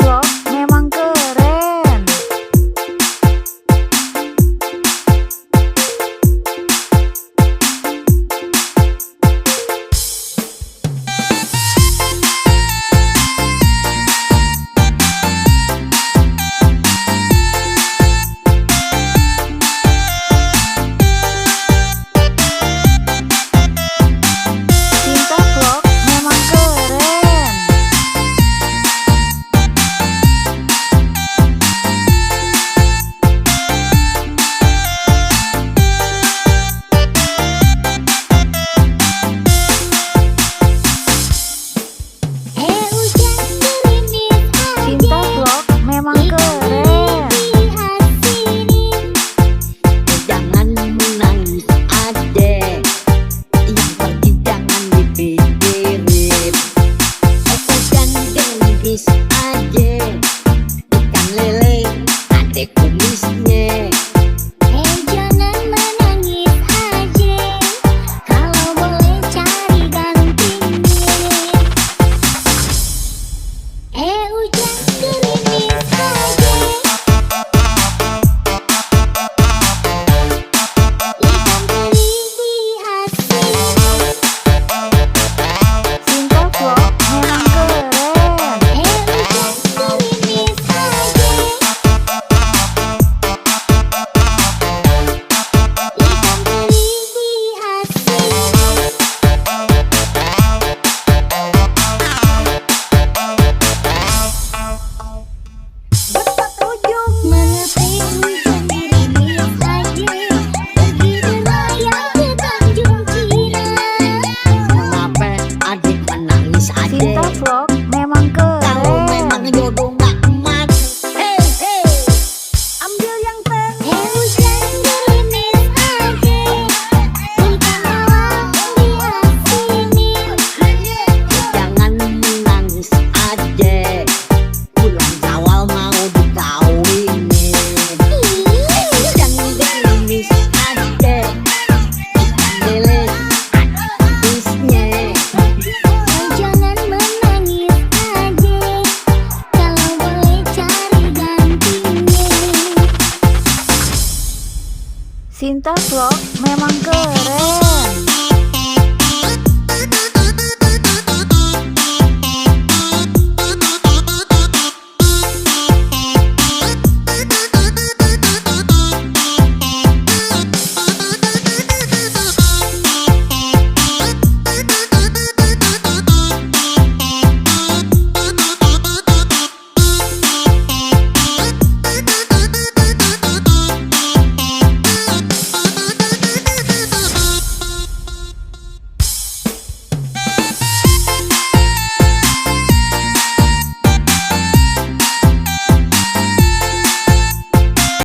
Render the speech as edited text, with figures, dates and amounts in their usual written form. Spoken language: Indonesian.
Vlog memang keren. Cinta Vlog memang keren. Cinta Vlog memang keren. Jangan menangis adek, yang pergi jangan dipikirin. Dan gendis adek, ikan lele adek kumisnya. Jangan menangis aja, kalau boleh cari gantinya. Hujan gerimis aja, ikan teri di asin. Cinta Vlog memang keren. Hujan gerimis aja, ikan teri di asin. Menepi hujan gerimis aja, pergi berlayar ke Tanjung Cina. Kenapa adik menangis Cinta adek? Vlog memang Kalau memang keren. jodoh gak emas, Ambil yang ten. Hujan gerimis aja, ikan malam diasinin. jangan menangis adek. Bulan Syawal mau dikawinin. Hujan gerimis adek, ikan lele habisnya. Jangan menangis aja, kalau boleh cari gantinya. Cinta Vlog memang keren.